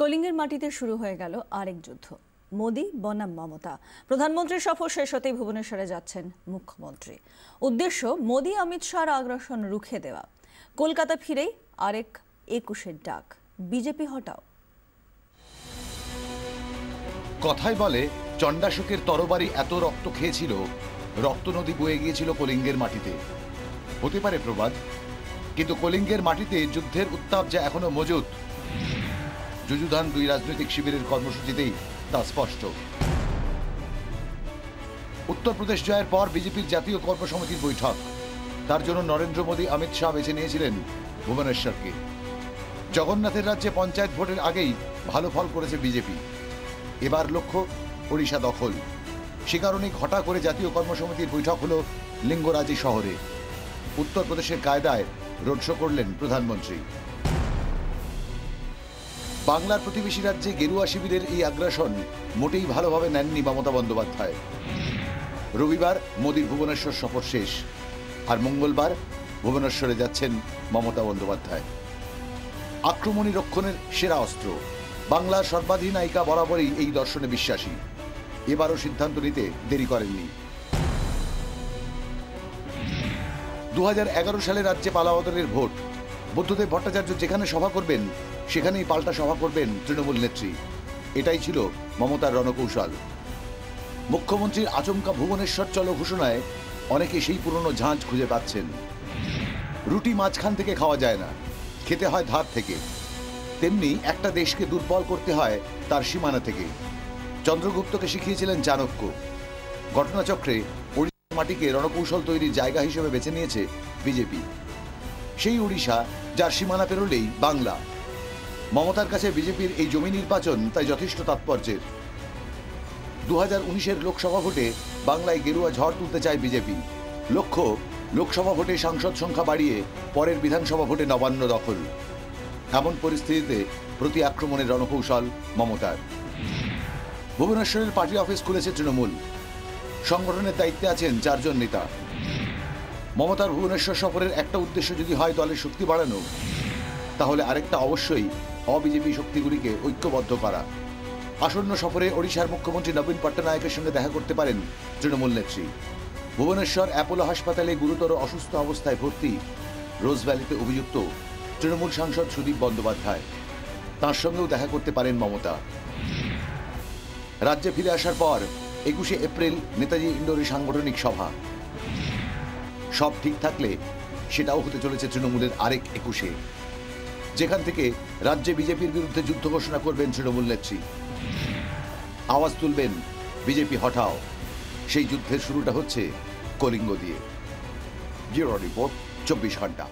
কলিঙ্গের মাটিতে শুরু হয়ে গেল আরেক যুদ্ধ। মোদি বনাম মমতা। প্রধানমন্ত্রীর সফর শেষ হতেই ভুবনেশ্বরে যাচ্ছেন মুখ্যমন্ত্রী। উদ্দেশ্য মোদি অমিত শাহর আগ্রাসন রুখে দেওয়া। কলকাতা ফিরেই আরেক ২১-এর ডাক, বিজেপি হটাও। কথাই বলে চণ্ডাশোকের তরবারি এত রক্ত খেয়েছিল, রক্ত নদী বয়ে গিয়েছিল কলিঙ্গের মাটিতে। হতে পারে প্রবাদ, কিন্তু কলিঙ্গের মাটিতে যুদ্ধের উত্তাপ যা এখনো মজুদ। যুযুধান দুই রাজনৈতিক শিবিরের কর্মসূচিতেই তা স্পষ্ট। উত্তরপ্রদেশ জয়ের পর বিজেপির জাতীয় কর্মসমিতির বৈঠক। তার জন্য নরেন্দ্র মোদী অমিত শাহ বেছে নিয়েছিলেন ভুবনেশ্বরকে। জগন্নাথের রাজ্যে পঞ্চায়েত ভোটের আগেই ভালো ফল করেছে বিজেপি। এবার লক্ষ্য ওড়িশা দখল। সে কারণে ঘটা করে জাতীয় কর্মসমিতির বৈঠক হল লিঙ্গরাজি শহরে। উত্তরপ্রদেশের কায়দায় রোড শো করলেন প্রধানমন্ত্রী। বাংলার প্রতিবেশী রাজ্যে গেরুয়া শিবিরের এই আগ্রাসন মোটেই ভালোভাবে নেননি মমতা বন্দ্যোপাধ্যায়। রবিবার মোদীর ভুবনেশ্বর সফর শেষ, আর মঙ্গলবার ভুবনেশ্বরে যাচ্ছেন মমতা বন্দ্যোপাধ্যায়। আক্রমণী রক্ষণের সেরা অস্ত্র। বাংলার সর্বাধিনায়িকা বরাবরই এই দর্শনে বিশ্বাসী। এবারও সিদ্ধান্ত নিতে দেরি করেননি। 2011 সালে রাজ্যে পালাবদলের ভোট। বুদ্ধদেব ভট্টাচার্য যেখানে সভা করবেন সেখানেই পাল্টা সভা করবেন তৃণমূল নেত্রী। এটাই ছিল মমতার রণকৌশল। মুখ্যমন্ত্রীর আচমকা ভুবনেশ্বর চলো ঘোষণায় অনেকে সেই পুরনো ঝাঁঝ খুঁজে পাচ্ছেন। রুটি মাঝখান থেকে খাওয়া যায় না, খেতে হয় ধার থেকে। তেমনি একটা দেশকে দুর্বল করতে হয় তার সীমানা থেকে। চন্দ্রগুপ্তকে শিখিয়েছিলেন চাণক্য। ঘটনাচক্রে ওড়িশার মাটিকে রণকৌশল তৈরির জায়গা হিসেবে বেছে নিয়েছে বিজেপি। সেই ওড়িশা যার সীমানা পেরোলেই বাংলা। মমতার কাছে বিজেপির এই জমি নির্বাচন তাই যথেষ্ট তাৎপর্যের। 2019-এর লোকসভা ভোটে বাংলায় গেরুয়া ঝড় তুলতে চায় বিজেপি। লক্ষ্য, লোকসভা ভোটে সাংসদ সংখ্যা বাড়িয়ে পরের বিধানসভা ভোটে নবান্ন দখল। এমন পরিস্থিতিতে প্রতি আক্রমণের রণকৌশল মমতার। ভুবনেশ্বরের পার্টি অফিস খুলেছে তৃণমূল। সংগঠনের দায়িত্বে আছেন 4 জন নেতা। মমতার ভুবনেশ্বর সফরের একটা উদ্দেশ্য যদি হয় দলের শক্তি বাড়ানো, তাহলে আরেকটা অবশ্যই অবিজেপি শক্তিগুলিকে ঐক্যবদ্ধ করা। আসন্ন সফরে ওড়িশার মুখ্যমন্ত্রী নবীন পট্টনায়কের সঙ্গে দেখা করতে পারেন তৃণমূল নেত্রী। ভুবনেশ্বর অ্যাপোলো হাসপাতালে গুরুতর অসুস্থ অবস্থায় ভর্তি রোজ ভ্যালিতে অভিযুক্ত তৃণমূল সাংসদ সুদীপ বন্দ্যোপাধ্যায়। তাঁর সঙ্গেও দেখা করতে পারেন মমতা। রাজ্যে ফিরে আসার পর 21শে এপ্রিল নেতাজি ইন্ডোরে সাংগঠনিক সভা। সব ঠিক থাকলে সেটাও হতে চলেছে তৃণমূলের আরেক 21শে, যেখান থেকে রাজ্যে বিজেপির বিরুদ্ধে যুদ্ধ ঘোষণা করবেন তৃণমূল নেত্রী। আওয়াজ তুলবেন বিজেপি হটাও। সেই যুদ্ধের শুরুটা হচ্ছে কলিঙ্গ দিয়ে। ব্যুরো রিপোর্ট, 24 ঘন্টা।